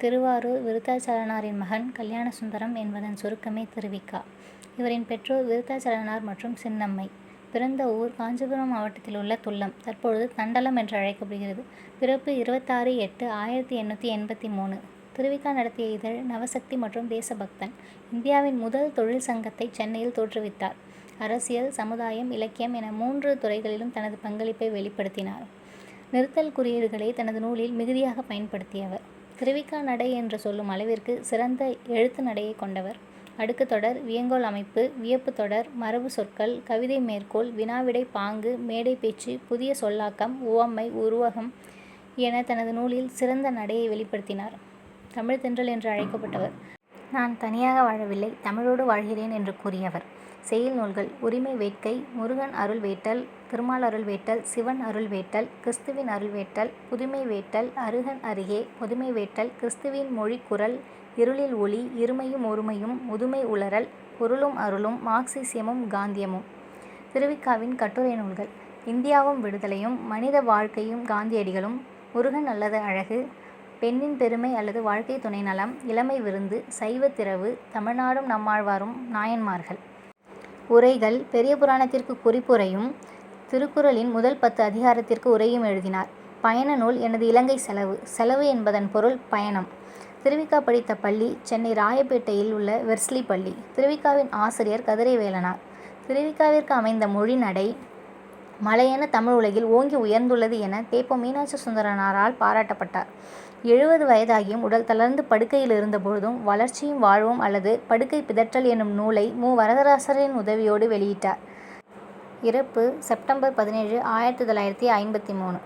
திருவாரூர் விருத்தாசலனாரின் மகன் கல்யாணசுந்தரம் என்பதன் சுருக்கமே திருவிக்கா. இவரின் பெற்றோர் விருத்தாசலனார் மற்றும் சின்னம்மை. பிறந்த ஊர் காஞ்சிபுரம் மாவட்டத்தில் உள்ள துல்லம், தற்பொழுது தண்டலம் என்று அழைக்கப்படுகிறது. பிறப்பு 26/8/1883. திருவிக்கா நடத்திய இதழ் நவசக்தி மற்றும் தேசபக்தன். இந்தியாவின் முதல் தொழில் சங்கத்தை சென்னையில் தோற்றுவித்தார். அரசியல், சமுதாயம், இலக்கியம் என 3 துறைகளிலும் தனது பங்களிப்பை வெளிப்படுத்தினார். நிறுத்தல் குறியீடுகளை தனது நூலில் மிகுதியாக பயன்படுத்தியவர். திருவிக்கா நடை என்று சொல்லும் அளவிற்கு சிறந்த எழுத்து நடையை கொண்டவர். அடுக்கு தொடர், வியங்கோல் அமைப்பு, வியப்பு தொடர், மரபு சொற்கள், கவிதை மேற்கோள், வினாவிடை பாங்கு, மேடை பேச்சு, புதிய சொல்லாக்கம், உவமை, உருவகம் என தனது நூலில் சிறந்த நடையை வெளிப்படுத்தினார். தமிழ் தென்றல் என்று அழைக்கப்பட்டவர். நான் தனியாக வாழவில்லை, தமிழோடு வாழ்கிறேன் என்று கூறியவர். செய்யுள் நூல்கள்: உரிமை வேட்கை, முருகன் அருள் வேட்டல், திருமால் அருள் வேட்டல், சிவன் அருள் வேட்டல், கிறிஸ்துவின் அருள் வேட்டல், புதுமை வேட்டல், அருகன் அருகே, பொதுமை வேட்டல், கிறிஸ்துவின் மொழி குரல், இருளில் ஒளி, இருமையும் ஒருமையும், முதுமை உளறல், பொருளும் அருளும், மார்க்சியமும் காந்தியமும். திருவிக்காவின் கட்டுரை நூல்கள்: இந்தியாவும் விடுதலையும், மனித வாழ்க்கையும் காந்தியடிகளும், முருகன் அல்லது அழகு, பெண்ணின் பெருமை அல்லது வாழ்க்கை துணை நலம், இளமை விருந்து, சைவ திரவு, தமிழ்நாடும் நம்மாழ்வாரும், நாயன்மார்கள். உரைகள்: பெரிய புராணத்திற்கு குறிப்புரையும், திருக்குறளின் முதல் 10 அதிகாரத்திற்கு உரையும் எழுதினார். பயண நூல் எனது இலங்கை செலவு. செலவு என்பதன் பொருள் பயணம். திருவிக்கா படித்த பள்ளி சென்னை ராயப்பேட்டையில் உள்ள வெர்ஸ்லி பள்ளி. திருவிக்காவின் ஆசிரியர் கதிரை வேலனார். திருவிக்காவிற்கு அமைந்த மொழி நடை மலையென தமிழ் உலகில் ஓங்கி உயர்ந்துள்ளது என தேப்போ மீனாட்சி சுந்தரனாரால் பாராட்டப்பட்டார். 70 வயதாகியும் உடல் தளர்ந்து படுக்கையில் இருந்தபொழுதும் வளர்ச்சியும் வாழ்வும் அல்லது படுக்கை பிதற்றல் என்னும் நூலை மு. வரதராசரின் உதவியோடு வெளியிட்டார். இறப்பு செப்டம்பர் 17, 1953.